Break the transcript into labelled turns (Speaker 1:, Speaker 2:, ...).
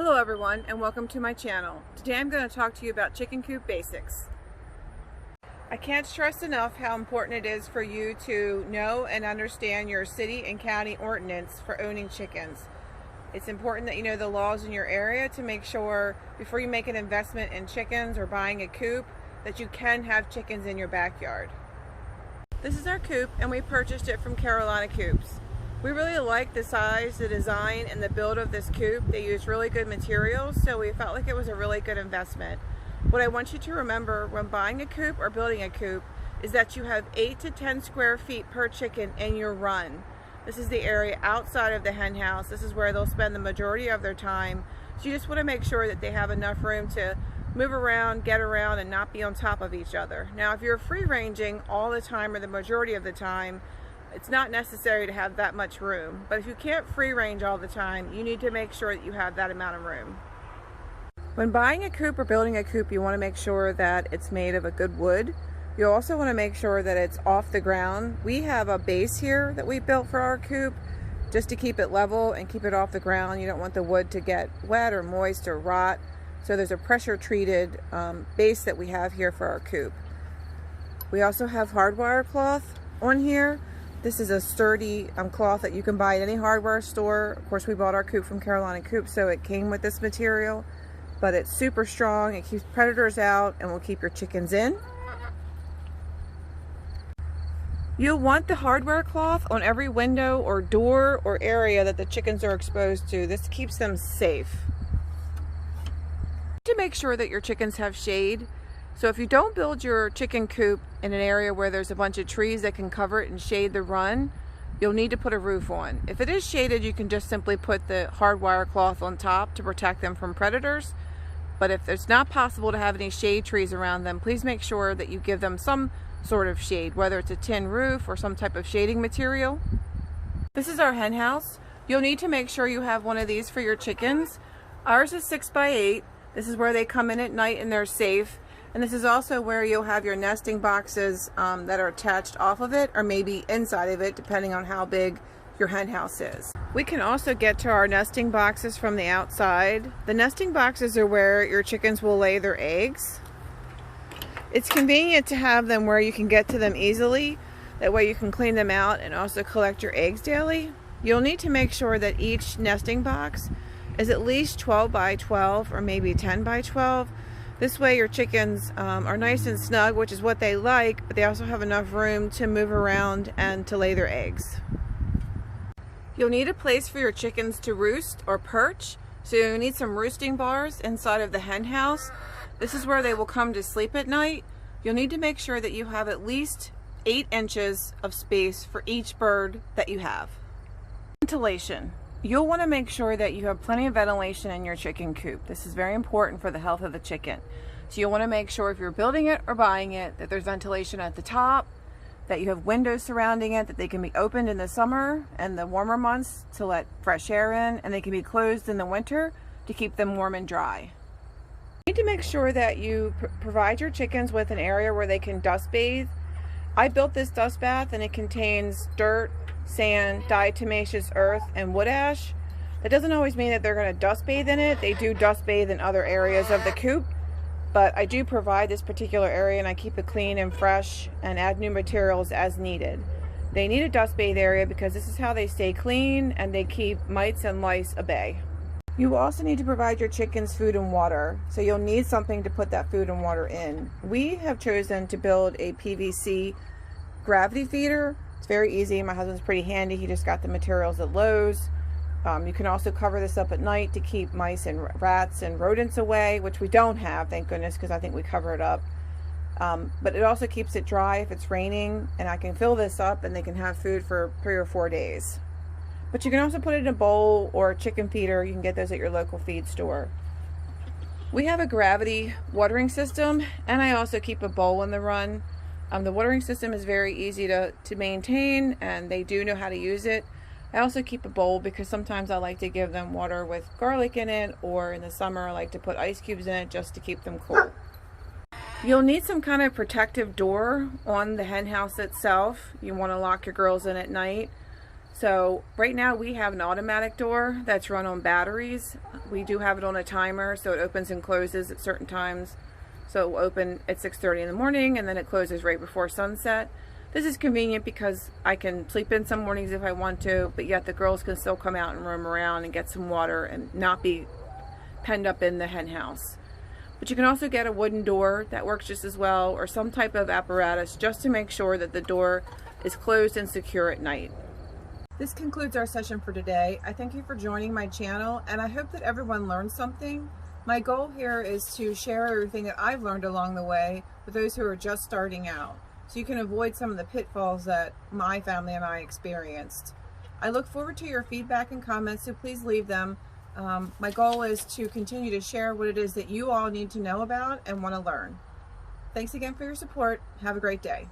Speaker 1: Hello everyone and welcome to my channel. Today I'm going to talk to you about chicken coop basics. I can't stress enough how important it is for you to know and understand your city and county ordinance for owning chickens. It's important that you know the laws in your area to make sure before you make an investment in chickens or buying a coop that you can have chickens in your backyard. This is our coop and we purchased it from Carolina Coops. We really like the size, the design, and the build of this coop. They use really good materials, so we felt like it was a really good investment. What I want you to remember when buying a coop or building a coop is that you have 8 to 10 square feet per chicken in your run. This is the area outside of the hen house. This is where they'll spend the majority of their time. So you just want to make sure that they have enough room to move around, get around, and not be on top of each other. Now, if you're free ranging all the time or the majority of the time, it's not necessary to have that much room, but if you can't free range all the time, you need to make sure that you have that amount of room. When buying a coop or building a coop, you want to make sure that it's made of a good wood. You also want to make sure that it's off the ground. We have a base here that we built for our coop just to keep it level and keep it off the ground. You don't want the wood to get wet or moist or rot. So there's a pressure treated base that we have here for our coop. We also have hardwire cloth on here. This is a sturdy cloth that you can buy at any hardware store. Of course, we bought our coop from Carolina Coop, so it came with this material, but it's super strong. It keeps predators out and will keep your chickens in. You'll want the hardware cloth on every window or door or area that the chickens are exposed to. This keeps them safe. To make sure that your chickens have shade. So if you don't build your chicken coop in an area where there's a bunch of trees that can cover it and shade the run, you'll need to put a roof on. If it is shaded, you can just simply put the hardwire cloth on top to protect them from predators. But if it's not possible to have any shade trees around them, please make sure that you give them some sort of shade, whether it's a tin roof or some type of shading material. This is our hen house. You'll need to make sure you have one of these for your chickens. Ours is 6x8. This is where they come in at night and they're safe. And this is also where you'll have your nesting boxes that are attached off of it or maybe inside of it, depending on how big your hen house is. We can also get to our nesting boxes from the outside. The nesting boxes are where your chickens will lay their eggs. It's convenient to have them where you can get to them easily. That way you can clean them out and also collect your eggs daily. You'll need to make sure that each nesting box is at least 12 by 12 or maybe 10 by 12. This way your chickens are nice and snug, which is what they like, but they also have enough room to move around and to lay their eggs. You'll need a place for your chickens to roost or perch, so you'll need some roosting bars inside of the hen house. This is where they will come to sleep at night. You'll need to make sure that you have at least 8 inches of space for each bird that you have. Ventilation. You'll want to make sure that you have plenty of ventilation in your chicken coop. This is very important for the health of the chicken. So you'll want to make sure if you're building it or buying it that there's ventilation at the top, that you have windows surrounding it, that they can be opened in the summer and the warmer months to let fresh air in, and they can be closed in the winter to keep them warm and dry. You need to make sure that you provide your chickens with an area where they can dust bathe. I built this dust bath and it contains dirt, sand, diatomaceous earth, and wood ash. That doesn't always mean that they're going to dust bathe in it. They do dust bathe in other areas of the coop, but I do provide this particular area and I keep it clean and fresh and add new materials as needed. They need a dust bathe area because this is how they stay clean and they keep mites and lice at bay. You also need to provide your chickens food and water, so you'll need something to put that food and water in. We have chosen to build a PVC gravity feeder. It's very easy. My husband's pretty handy. He just got the materials at Lowe's. You can also cover this up at night to keep mice and rats and rodents away, which we don't have, thank goodness, because I think we cover it up. But it also keeps it dry if it's raining, and I can fill this up and they can have food for 3 or 4 days. But you can also put it in a bowl or a chicken feeder. You can get those at your local feed store. We have a gravity watering system, and I also keep a bowl in the run. The watering system is very easy to maintain, and they do know how to use it. I also keep a bowl because sometimes I like to give them water with garlic in it, or in the summer I like to put ice cubes in it just to keep them cool. You'll need some kind of protective door on the hen house itself. You want to lock your girls in at night. So right now we have an automatic door that's run on batteries. We do have it on a timer, so it opens and closes at certain times. So it will open at 6:30 in the morning and then it closes right before sunset. This is convenient because I can sleep in some mornings if I want to, but yet the girls can still come out and roam around and get some water and not be penned up in the hen house. But you can also get a wooden door that works just as well, or some type of apparatus just to make sure that the door is closed and secure at night. This concludes our session for today. I thank you for joining my channel, and I hope that everyone learned something. My goal here is to share everything that I've learned along the way with those who are just starting out, so you can avoid some of the pitfalls that my family and I experienced. I look forward to your feedback and comments, so please leave them. My goal is to continue to share what it is that you all need to know about and want to learn. Thanks again for your support. Have a great day.